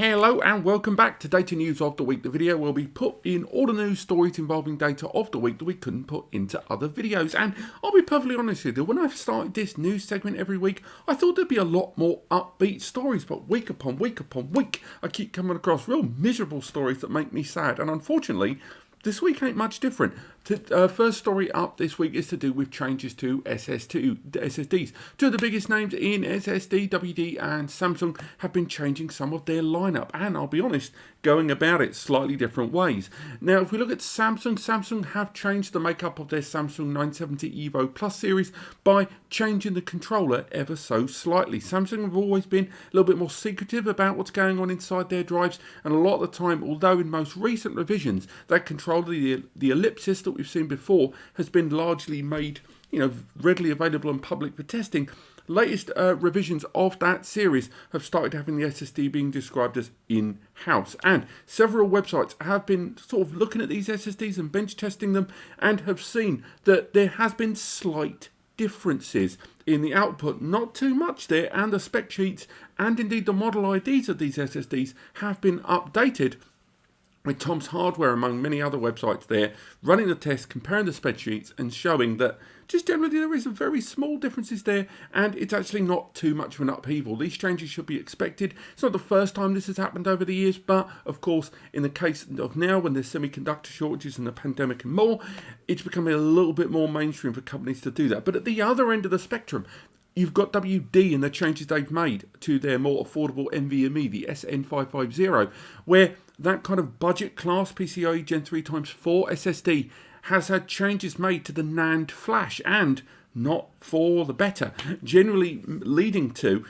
Hello and welcome back to Data News of the Week, the video where we put in all the news stories involving data of the week that we couldn't put into other videos. And I'll be perfectly honest with you, when I started this news segment every week, I thought there'd be a lot more upbeat stories, but week upon week upon week, I keep coming across real miserable stories that make me sad. And unfortunately, this week ain't much different. First story up this week is to do with changes to SSDs. Two of the biggest names in SSD, WD and Samsung, have been changing some of their lineup. And I'll be honest, going about it slightly different ways. Now, if we look at Samsung have changed the makeup of their Samsung 970 EVO Plus series by changing the controller ever so slightly. Samsung have always been a little bit more secretive about what's going on inside their drives, and a lot of the time, although in most recent revisions, that controller, the ellipsis that we've seen before, has been largely made, readily available and public for testing. Latest revisions of that series have started having the SSD being described as in-house, and several websites have been sort of looking at these SSDs and bench testing them and have seen that there has been slight differences in the output, not too much there, and the spec sheets and indeed the model IDs of these SSDs have been updated, with Tom's Hardware among many other websites there running the test, comparing the spreadsheets and showing that just generally there is a very small differences there, and it's actually not too much of an upheaval. These changes should be expected. It's not the first time this has happened over the years, but of course in the case of now, when there's semiconductor shortages and the pandemic and more, it's becoming a little bit more mainstream for companies to do that. But at the other end of the spectrum, you've got WD and the changes they've made to their more affordable NVMe, the SN550, where that kind of budget class PCIe Gen 3x4 SSD has had changes made to the NAND flash, and not for the better, generally leading to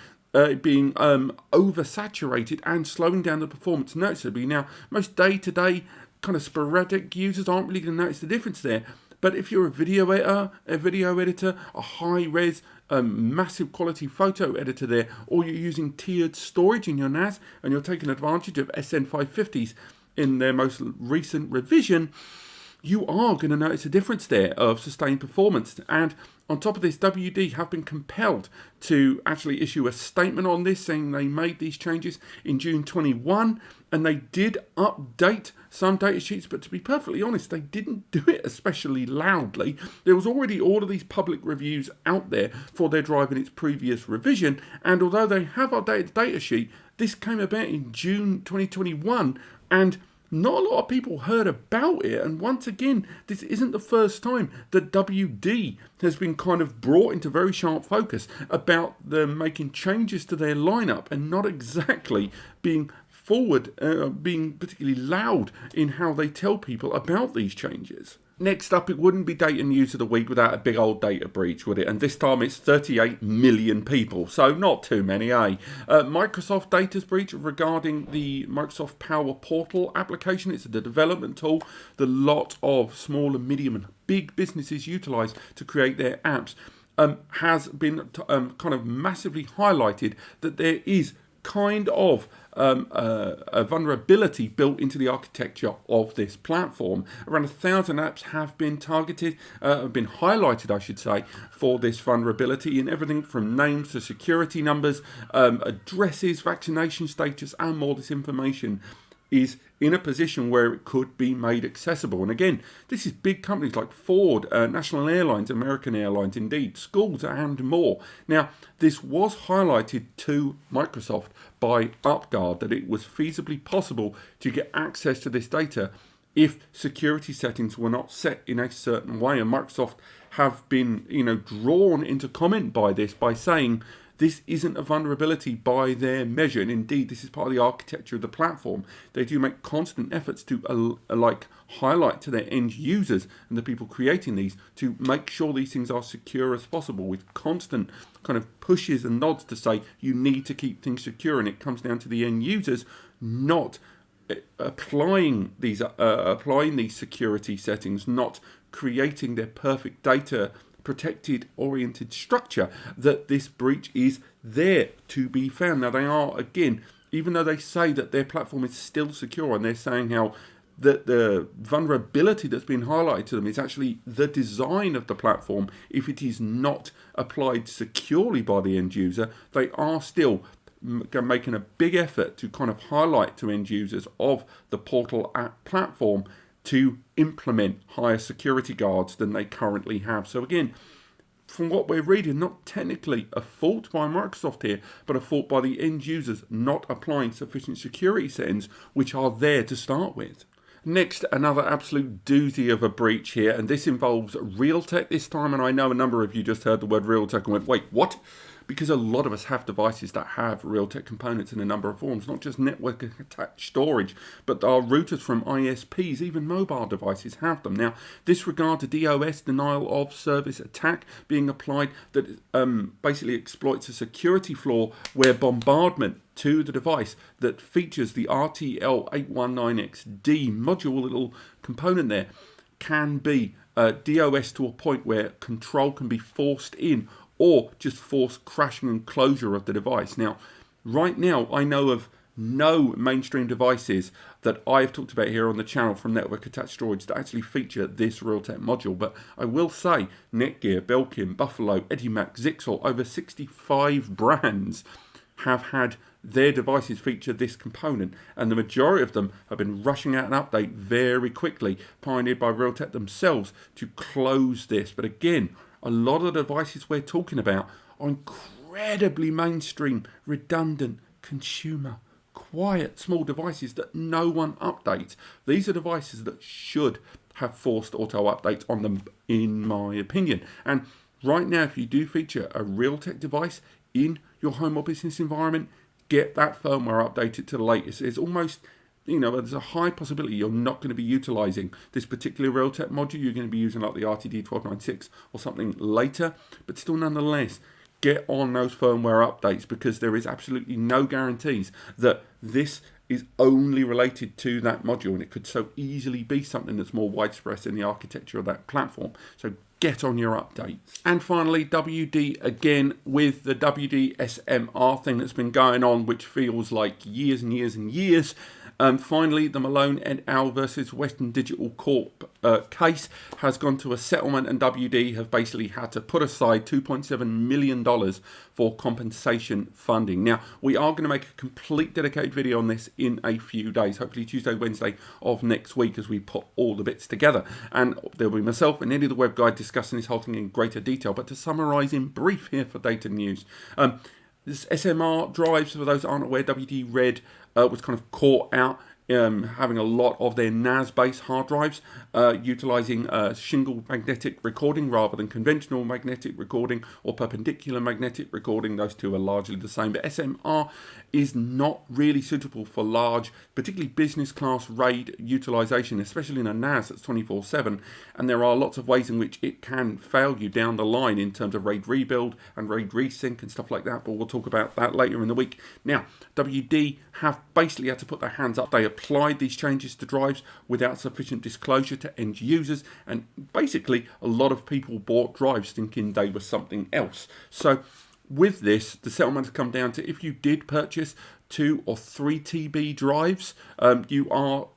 being oversaturated and slowing down the performance noticeably. Now, most day-to-day kind of sporadic users aren't really going to notice the difference there. But if you're a video editor, a high-res, massive quality photo editor there, or you're using tiered storage in your NAS and you're taking advantage of SN550s in their most recent revision, you are going to notice a difference there of sustained performance. And on top of this, WD have been compelled to actually issue a statement on this, saying they made these changes in June 21, and they did update some data sheets, but to be perfectly honest, they didn't do it especially loudly. There was already all of these public reviews out there for their drive in its previous revision, and although they have updated the data sheet, this came about in June 2021, and not a lot of people heard about it. And once again, this isn't the first time that WD has been kind of brought into very sharp focus about them making changes to their lineup and not exactly being being particularly loud in how they tell people about these changes. Next up, it wouldn't be Data News of the Week without a big old data breach, would it? And this time it's 38 million people, so not too many, eh? Microsoft data's breach regarding the Microsoft Power Portal application. It's the development tool that a lot of small and medium and big businesses utilise to create their apps. Has been kind of massively highlighted that there is kind of a vulnerability built into the architecture of this platform. Around 1,000 apps have been targeted, have been highlighted, I should say, for this vulnerability in everything from names to security numbers, addresses, vaccination status, and more. This information is in a position where it could be made accessible. And again, this is big companies like Ford, National Airlines, American Airlines, indeed, schools and more. Now, this was highlighted to Microsoft by UpGuard that it was feasibly possible to get access to this data if security settings were not set in a certain way. And Microsoft have been, drawn into comment by this by saying this isn't a vulnerability by their measure, and indeed this is part of the architecture of the platform. They do make constant efforts to highlight to their end users and the people creating these to make sure these things are secure as possible, with constant kind of pushes and nods to say you need to keep things secure, and it comes down to the end users not applying these security settings, not creating their perfect data protected oriented structure, that this breach is there to be found. Now, they are, again, even though they say that their platform is still secure, and they're saying how that the vulnerability that's been highlighted to them is actually the design of the platform. If it is not applied securely by the end user, they are still making a big effort to kind of highlight to end users of the Portal app platform to implement higher security guards than they currently have. So again, from what we're reading, not technically a fault by Microsoft here, but a fault by the end users not applying sufficient security settings, which are there to start with. Next, another absolute doozy of a breach here, and this involves Realtek this time, and I know a number of you just heard the word Realtek and went, wait, what? Because a lot of us have devices that have Realtek components in a number of forms, not just network attached storage, but our routers from ISPs, even mobile devices have them. Now, disregard a DOS, denial of service attack, being applied that basically exploits a security flaw where bombardment to the device that features the RTL819XD module, little component there, can be DOS to a point where control can be forced in or just force crashing and closure of the device. Now, right now, I know of no mainstream devices that I've talked about here on the channel from network attached storage that actually feature this Realtek module. But I will say Netgear, Belkin, Buffalo, Edimac, Zixel, over 65 brands have had their devices feature this component, and the majority of them have been rushing out an update very quickly, pioneered by Realtek themselves, to close this. But again, a lot of the devices we're talking about are incredibly mainstream, redundant, consumer, quiet, small devices that no one updates. These are devices that should have forced auto updates on them, in my opinion. And right now, if you do feature a Realtek device in your home or business environment, get that firmware updated to the latest. It's almost, there's a high possibility you're not going to be utilizing this particular Realtek module. You're going to be using like the RTD1296 or something later, but still nonetheless, get on those firmware updates, because there is absolutely no guarantees that this is only related to that module, and it could so easily be something that's more widespread in the architecture of that platform. So get on your updates. And finally, WD again with the WD SMR thing that's been going on, which feels like years and years and years. Finally, the Malone et al. Versus Western Digital Corp case has gone to a settlement, and WD have basically had to put aside $2.7 million for compensation funding. Now, we are going to make a complete dedicated video on this in a few days, hopefully Tuesday, Wednesday of next week, as we put all the bits together. And there'll be myself and Eddie the Web Guy discussing this whole thing in greater detail. But to summarise in brief here for data news, this SMR drives, for those that aren't aware, WD Red was kind of caught out having a lot of their NAS-based hard drives utilizing shingle magnetic recording rather than conventional magnetic recording or perpendicular magnetic recording. Those two are largely the same, but SMR is not really suitable for large, particularly business class RAID utilization, especially in a NAS that's 24/7, and there are lots of ways in which it can fail you down the line in terms of RAID rebuild and RAID resync and stuff like that, but we'll talk about that later in the week. Now, WD have basically had to put their hands up. They applied these changes to drives without sufficient disclosure to end users, and basically a lot of people bought drives thinking they were something else. So with this, the settlement has come down to, if you did purchase 2 or 3 TB drives, you are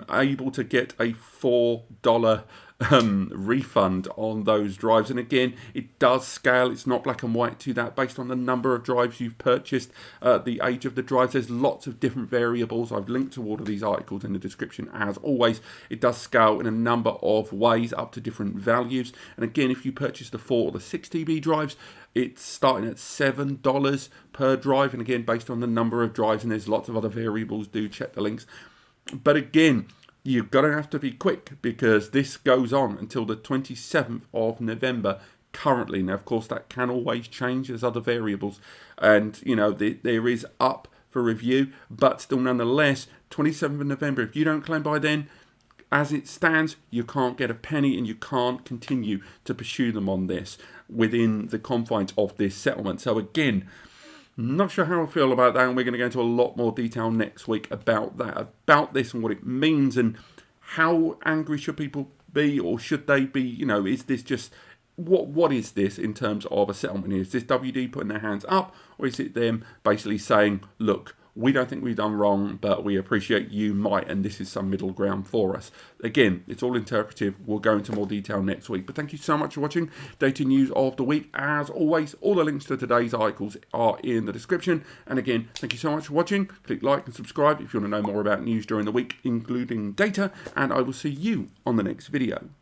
able to get a $4 refund on those drives. And again, it does scale. It's not black and white to that based on the number of drives you've purchased, the age of the drives. There's lots of different variables. I've linked to all of these articles in the description as always. It does scale in a number of ways up to different values. And again, if you purchase the 4 or the 6 TB drives, it's starting at $7 per drive, and again based on the number of drives, and there's lots of other variables. Do check the links. But again, you're going to have to be quick, because this goes on until the 27th of November currently. Now, of course, that can always change. There's other variables, and there is up for review, but still nonetheless, 27th of November, if you don't claim by then, as it stands, you can't get a penny, and you can't continue to pursue them on this within the confines of this settlement. So again, not sure how I feel about that, and we're going to go into a lot more detail next week about that, about this and what it means, and how angry should people be, or should they be, is this just, what is this in terms of a settlement here? Is this WD putting their hands up, or is it them basically saying, look, We don't think we've done wrong, but we appreciate you might, and this is some middle ground for us. Again, it's all interpretive. We'll go into more detail next week. But thank you so much for watching Data News of the Week. As always, all the links to today's articles are in the description. And again, thank you so much for watching. Click like and subscribe if you want to know more about news during the week, including data. And I will see you on the next video.